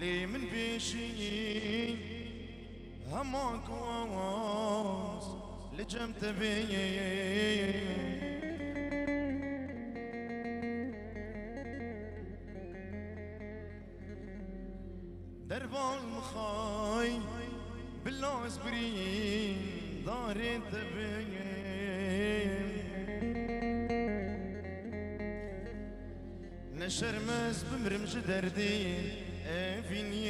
لي من بيشي همك واس لجمت بي درب المخاي بالله اسبرين داري تبين نشر مز بمرمج دردي افيني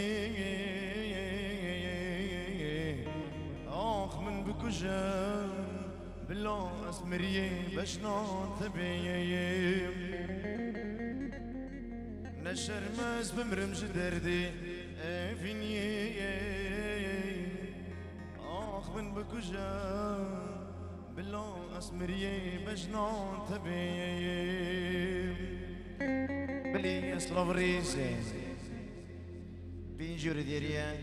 اخ من بكجا بالله اسمري باش تبين نشر مز بمرمج دردي افيني اخ من بكجا بالله اسمري باش تبين بلي اصرف ريزي بينجور ديريا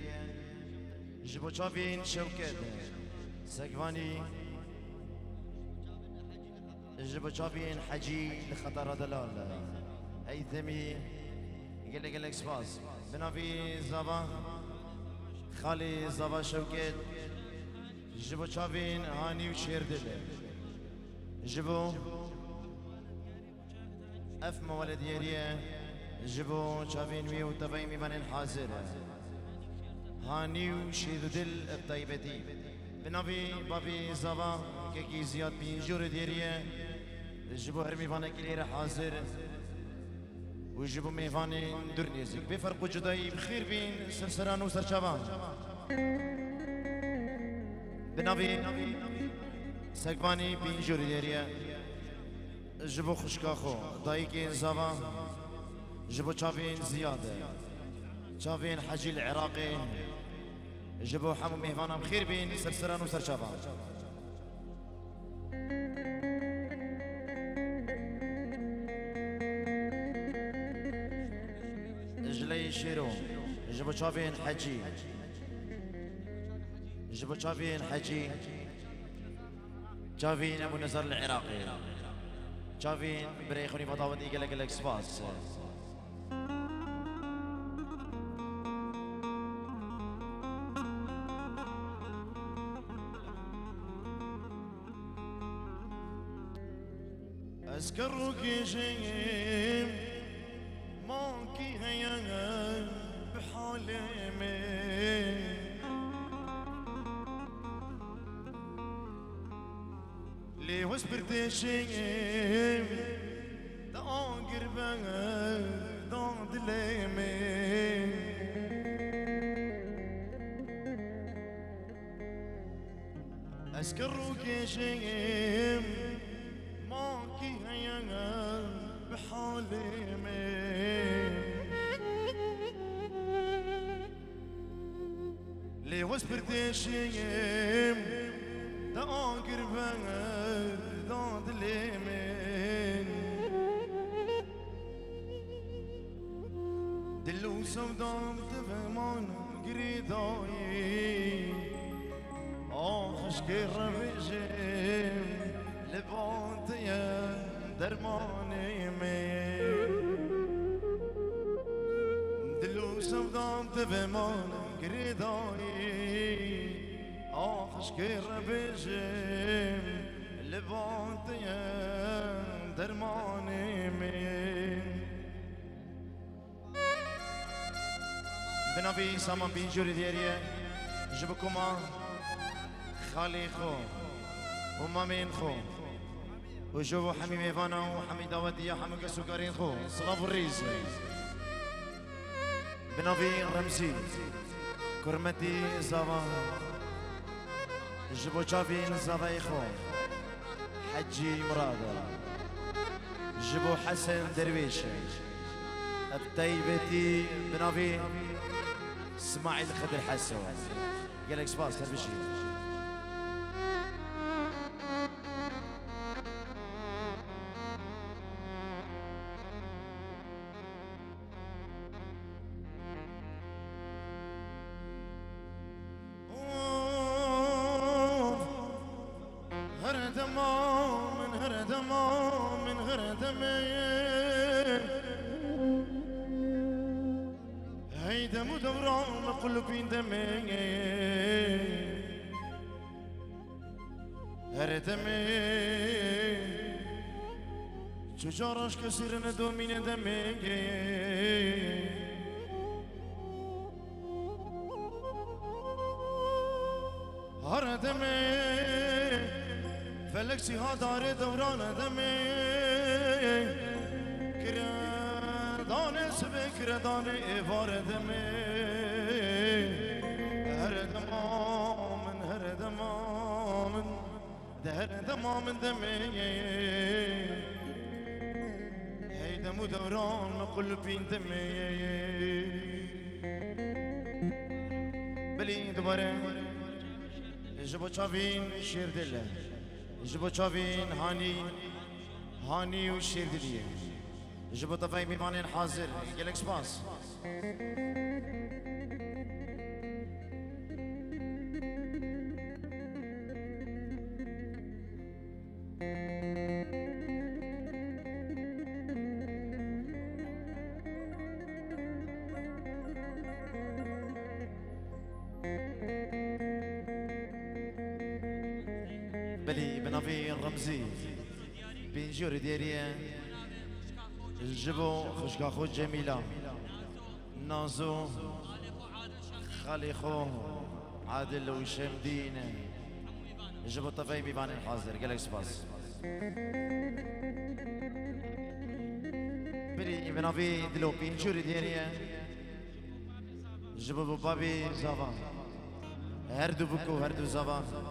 جبو شافين شوكات سقفاني جبو شافين حجي لخطر دلال هيثمي قال لك سباس بنافي زابا خالي زابا شوكات جبو شافين هاني وشير دل جبو أف ولد يريا جبو شافين مي وتفايمي من الحاضر هاني وشيد دل الطيبتي بنبي بابي زبا كي زياد بينجور ديريا جبو هرمي فانا كلير حاضر وجبو ميفاني درنيزك بفرق جداي بخير بين سرسران وسرشابان بنبي سقفاني بينجور ديريا جبو خشكاخو دايكين زبا جبو شافين زيادة شافين حجي العراقي جبو حمو مهفانا بخير بين سرسران وسرشافان اجلي شيرو جبو شافين حجي جبو شافين حجي شافين ابو نزار العراقي شافين بريخوني بطاوتي قلق لك سباس أذكرك جيم ماكي هيا بحالي لي وسبرت شيم دان قربان دان دليمي أذكرك جيم ماكي هيا بحالي لي وسبرت شيم دان قربان دان دليمين دلو سودام تفهمان قريداي آخش كرة بجيم لبانتيا درماني مين دلو سودام تفهمان قريداي آخش كرة بجيم لبانتيا درماني مين بنابي سامان بينجوري ديريا جبكما خالي خو ومامين خو وجبو حمي ميفانا وحمي داودية حمي سكرين خو صلاف الريز بنابي رمزي كرمتي زابا جبو شافين زبايخو حجي مراد جبو حسن درويش بطيبتي بنافي اسماعيل خضر حسن قالك سباس تربشي هيدا دوران قلبي دمي هردمي شجارش كسير ندومين دمي هردمي فلكسي هادار دوران دمي كردان سبكردان إفار دمي هردمامن هردمامن هردمامن دمي هيدا دوران قلبين دمي بلي دوباره جبو چاوین شیر دله جبو چاوین هانی و شیر دلیه جبو طفای میوانین حاضر گلک سپاس بلي بنافي رمزي بنجور ديريه الجبو خشكا خو جميلة نازو خالي خو عادل وشمدين الجبو طفاي بيبان الحاضر قالك سباس بلي بنافي دلو بنجور ديريه الجبو بابي زافا هردو بكو هردو زافا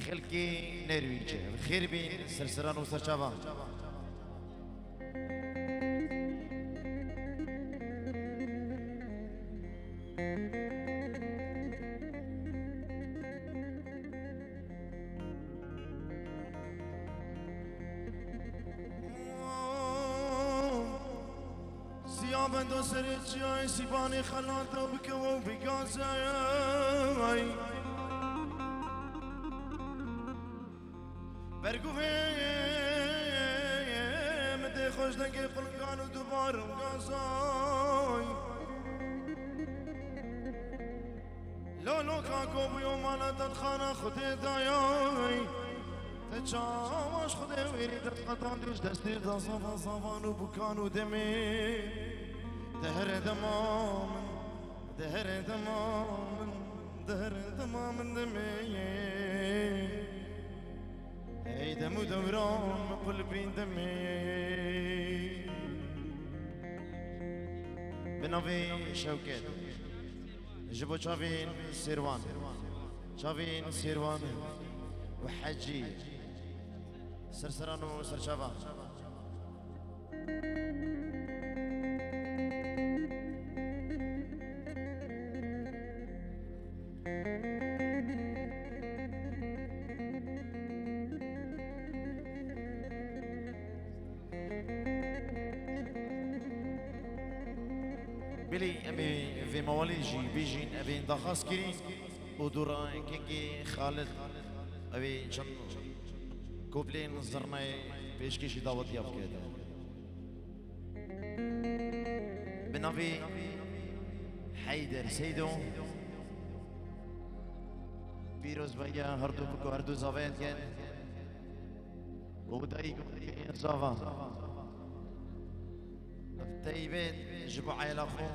خلقي نرويجه الخير بين سرسران وسرچاوا زيابن دو سرچاي سيباني خلاتو بكو بگازاي برگوه مده خوش دنگه قلقان و دوبارم گازای لولو کاکو بیو مالا داد خانه خود دایای تچاماش خود ویری داد قطان دیش دستیر دا صفا صفان و بکان و دمی دهر دمامن دهر دمامن دهر دمامن دمی هيدا دوران قلبي دمي بنافي شوكت جبو شافين سيروان شافين سيروان وحجي سرسرانو سرشافا بلي أمي في مواليد جي بيجين أبي ندخاس كرين ودورا كيكي خالد أبي شن كوبلين زرناي بيش كيشي دعوت ياب كده بنافي حيدر سيدو بيروز بيا هردو بكو هردو زافين كان وداي زافا طيبين جبو عيلا خو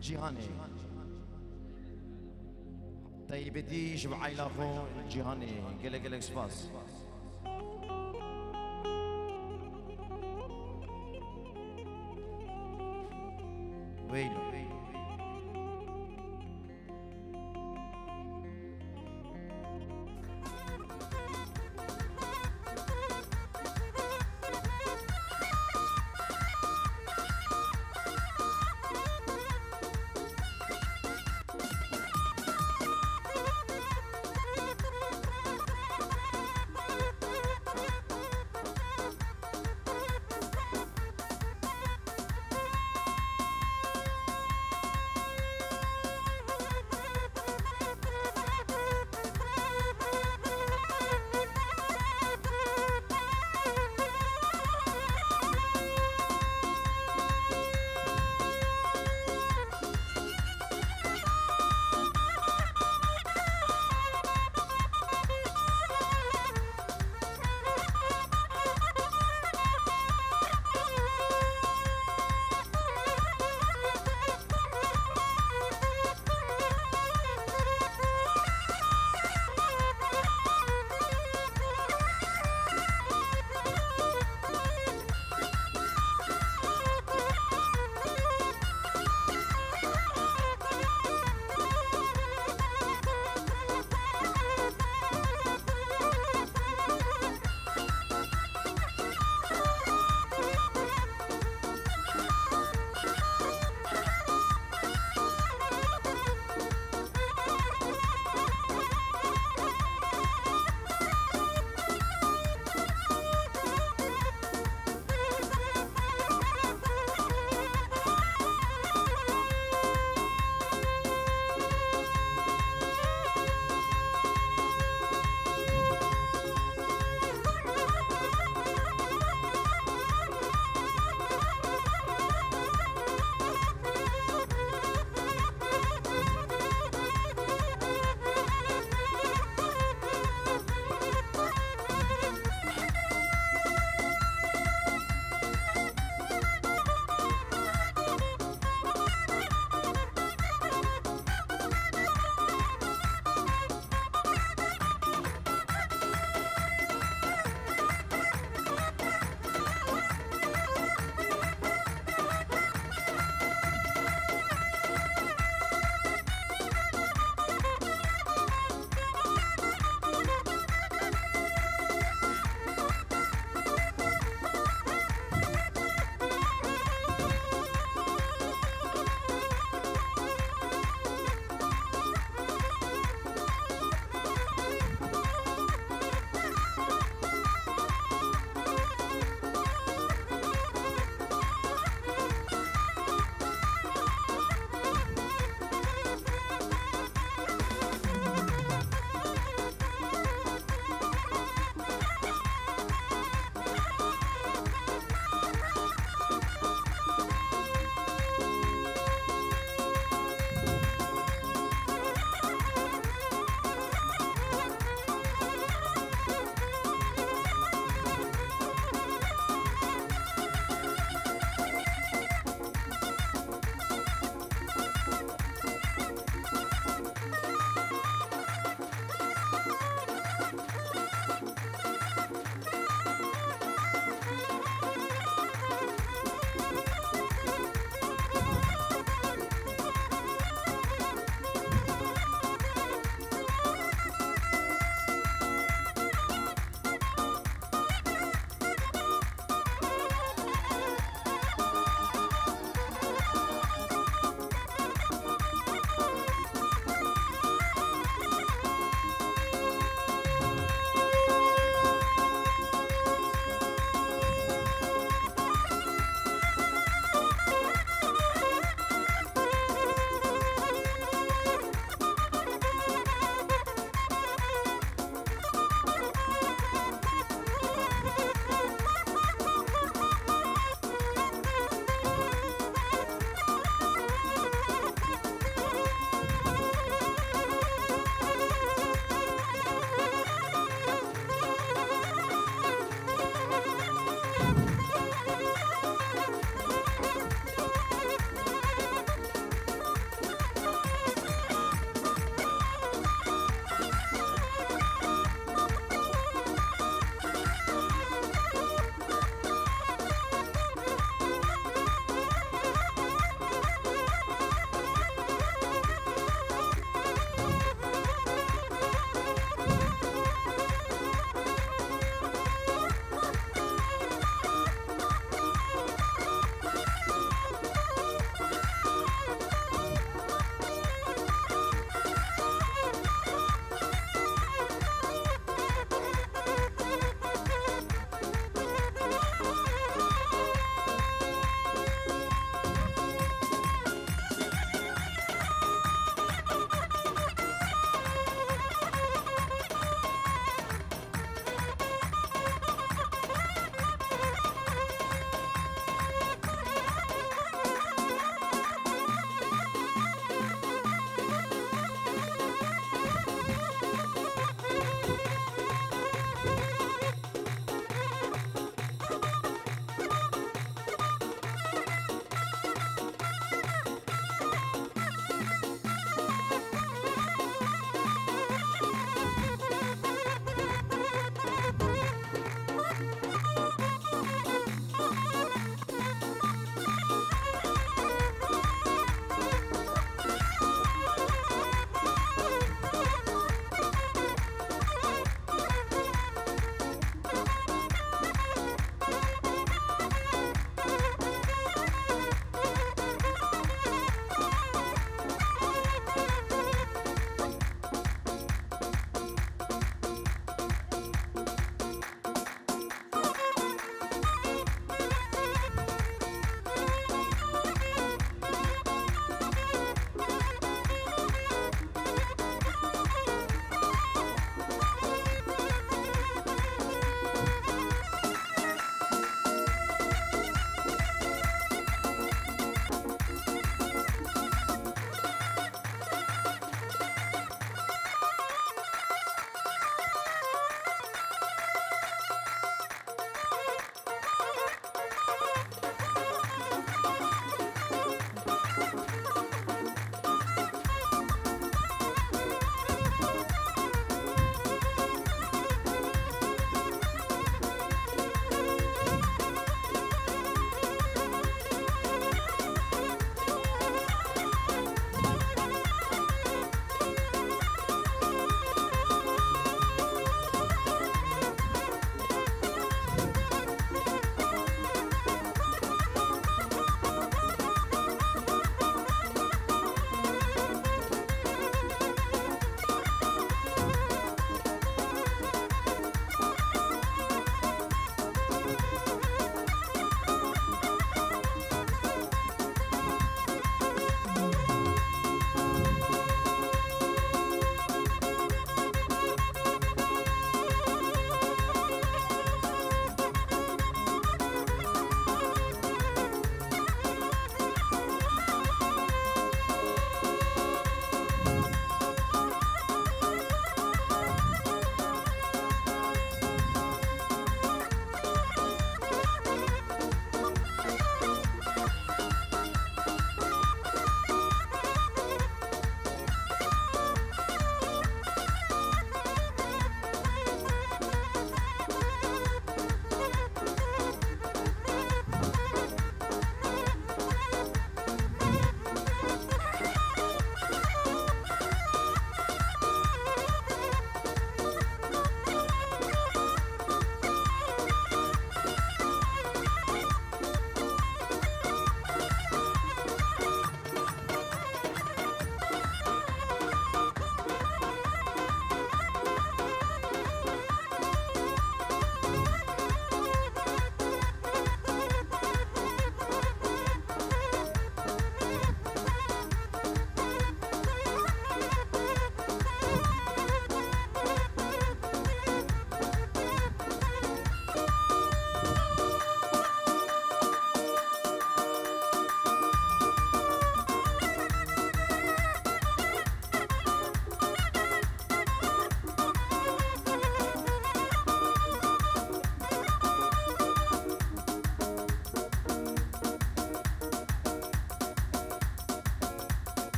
جيهاني طيبتي جبو عيلا خو جيهاني قلق سباس ويلو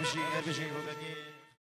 بشي بشي بقدي